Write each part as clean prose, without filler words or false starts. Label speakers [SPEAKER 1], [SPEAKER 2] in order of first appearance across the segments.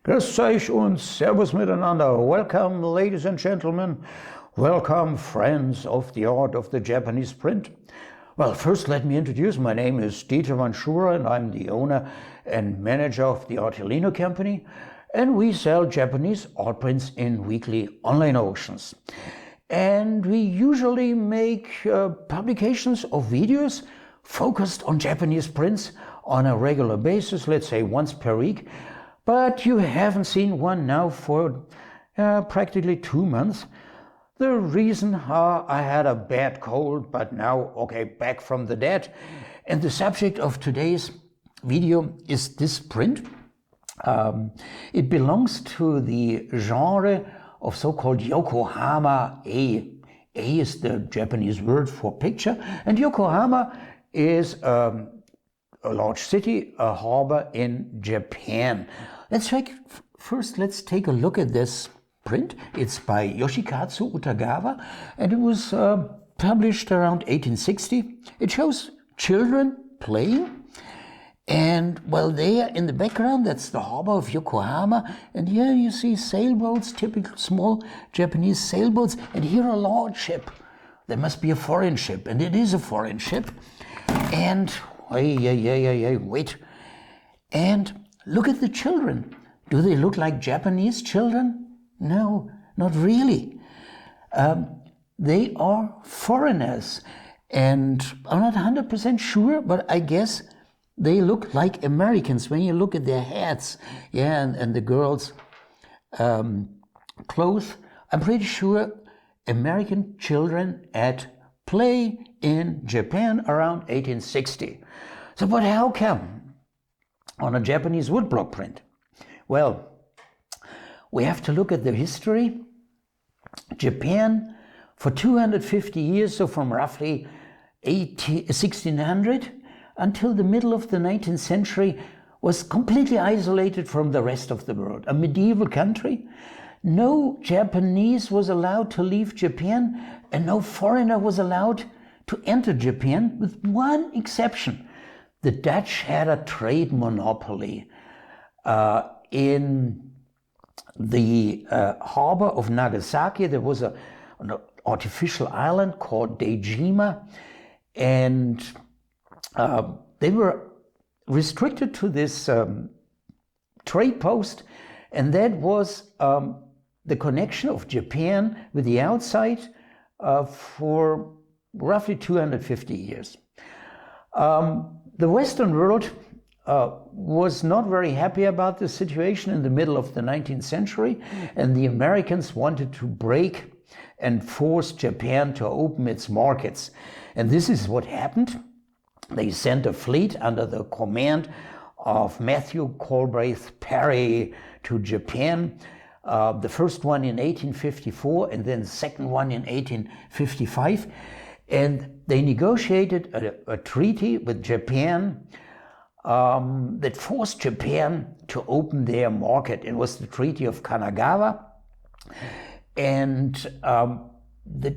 [SPEAKER 1] Grüß euch und Servus miteinander. Welcome, ladies and gentlemen. Welcome, friends of the art of the Japanese print. Well, first let me introduce. My name is Dieter Manschura and I'm the owner and manager of the Artelino company. And we sell Japanese art prints in weekly online auctions. And we usually make publications of videos focused on Japanese prints on a regular basis, let's say once per week. But you haven't seen one now for practically 2 months. The reason I had a bad cold, but now, okay, back from the dead. And the subject of today's video is this print. It belongs to the genre of so-called Yokohama-e. A is the Japanese word for picture, and Yokohama is a large city, a harbor in Japan. Let's take a look at this print. It's by Yoshikatsu Utagawa, and it was published around 1860. It shows children playing, and well, there in the background, that's the harbor of Yokohama, and here you see sailboats, typical small Japanese sailboats, and here a large ship. There must be a foreign ship, and it is a foreign ship. And wait. And look at the children. Do they look like Japanese children? No, not really. They are foreigners. And I'm not 100% sure, but I guess they look like Americans when you look at their hats. Yeah, and the girls' clothes. I'm pretty sure American children at play in Japan around 1860. So, but how come on a Japanese woodblock print? Well, we have to look at the history. Japan, for 250 years, so from roughly 1600 until the middle of the 19th century, was completely isolated from the rest of the world, a medieval country. No Japanese was allowed to leave Japan, and no foreigner was allowed to enter Japan, with one exception. The Dutch had a trade monopoly. In the harbor of Nagasaki, there was an artificial island called Dejima, and they were restricted to this trade post, and that was the connection of Japan with the outside for roughly 250 years. The Western world was not very happy about the situation in the middle of the 19th century, and the Americans wanted to break and force Japan to open its markets. And this is what happened. They sent a fleet under the command of Matthew Galbraith Perry to Japan. The first one in 1854 and then the second one in 1855. And they negotiated a treaty with Japan that forced Japan to open their market. It was the Treaty of Kanagawa. And the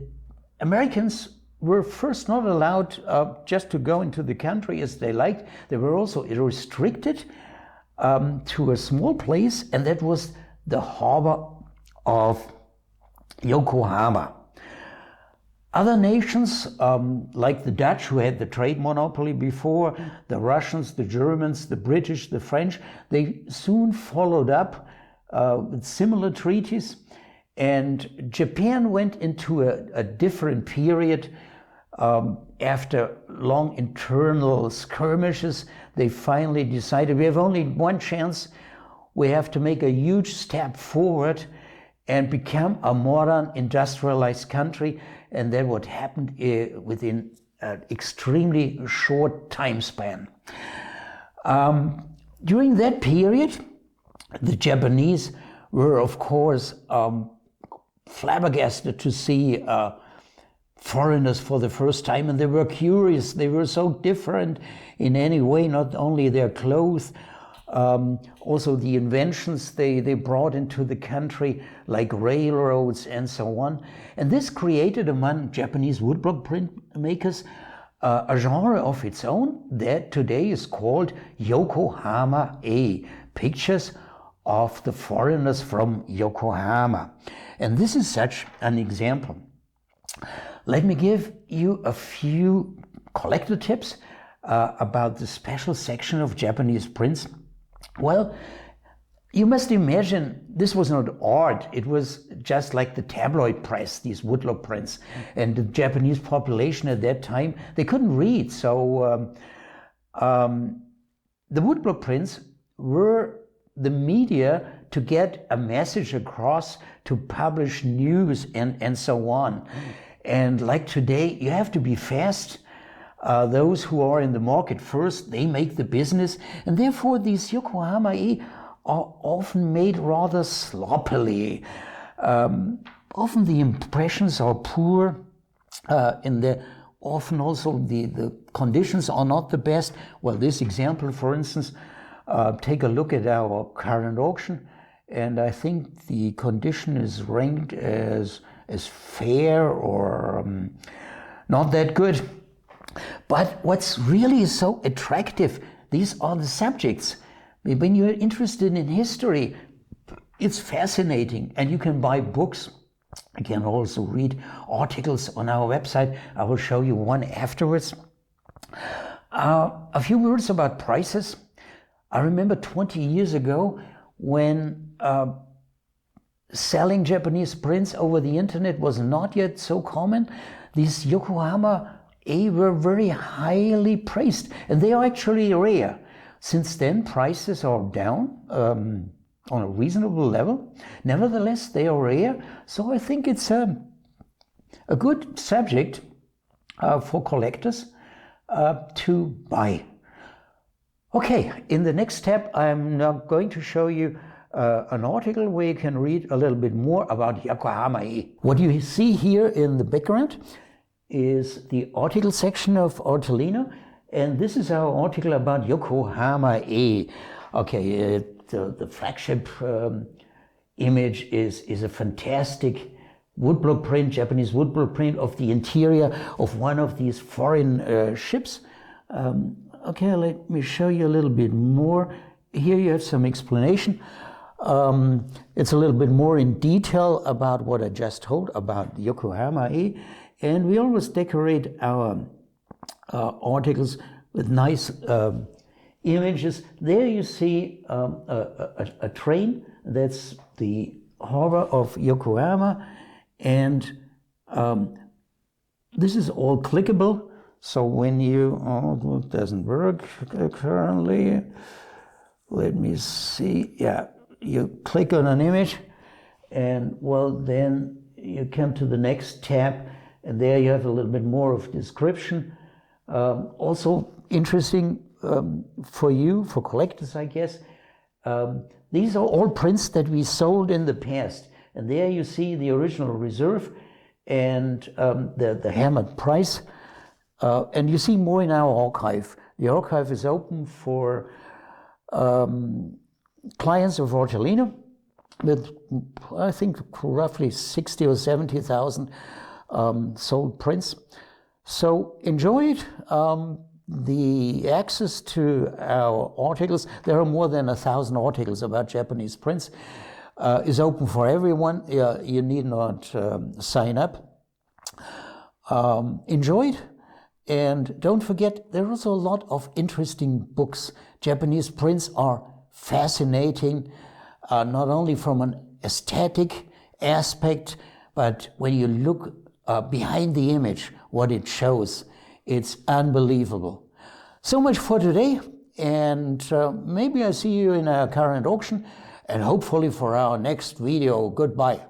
[SPEAKER 1] Americans were first not allowed just to go into the country as they liked. They were also restricted to a small place, and that was the harbor of Yokohama. Other nations, like the Dutch, who had the trade monopoly before, the Russians, the Germans, the British, the French, they soon followed up with similar treaties. And Japan went into a different period. After long internal skirmishes, they finally decided we have only one chance. We have to make a huge step forward and become a modern industrialized country. And then what happened within an extremely short time span. During that period, the Japanese were, of course, flabbergasted to see foreigners for the first time, and they were curious. They were so different in any way, not only their clothes, also the inventions they brought into the country, like railroads and so on. And this created among Japanese woodblock printmakers a genre of its own that today is called Yokohama-e, pictures of the foreigners from Yokohama. And this is such an example. Let me give you a few collector tips about the special section of Japanese prints. Well, you must imagine this was not art. It was just like the tabloid press, these woodblock prints. And the Japanese population at that time, they couldn't read. So the woodblock prints were the media to get a message across, to publish news and so on. And like today, you have to be fast. Those who are in the market first, they make the business. And therefore, these Yokohama-e are often made rather sloppily. Often the impressions are poor, and often also the conditions are not the best. Well, this example, for instance, take a look at our current auction, and I think the condition is ranked as fair or not that good. But what's really so attractive, these are the subjects. When you're interested in history, it's fascinating, and you can buy books. You can also read articles on our website. I will show you one afterwards. A few words about prices. I remember 20 years ago when selling Japanese prints over the internet was not yet so common. These Yokohama-e were very highly praised, and they are actually rare. Since then, prices are down on a reasonable level. Nevertheless, they are rare, so I think it's a good subject for collectors to buy. Okay, in the next step, I'm now going to show you an article where you can read a little bit more about Yokohama-e. What you see here in the background is the article section of Artelino, and this is our article about Yokohama-e. Okay, the flagship image is a fantastic woodblock print, Japanese woodblock print of the interior of one of these foreign ships. Okay, let me show you a little bit more. Here you have some explanation. It's a little bit more in detail about what I just told about Yokohama-e. And we always decorate our articles with nice images. There you see a train. That's the harbor of Yokohama. And this is all clickable. So when you, it doesn't work currently. Let me see. Yeah, you click on an image, and well, then you come to the next tab, and there you have a little bit more of description. Also interesting for you, for collectors, I guess. These are all prints that we sold in the past, and there you see the original reserve and the hammered price. And you see more in our archive. The archive is open for clients of Artelino with, I think, roughly 60 or 70,000 sold prints. So enjoy it. The access to our articles, there are more than 1,000 articles about Japanese prints, is open for everyone. You need not sign up. Enjoy it. And don't forget, there are also a lot of interesting books. Japanese prints are fascinating, not only from an aesthetic aspect, but when you look behind the image, what it shows, it's unbelievable. So much for today, and maybe I see you in our current auction, and hopefully for our next video. Goodbye.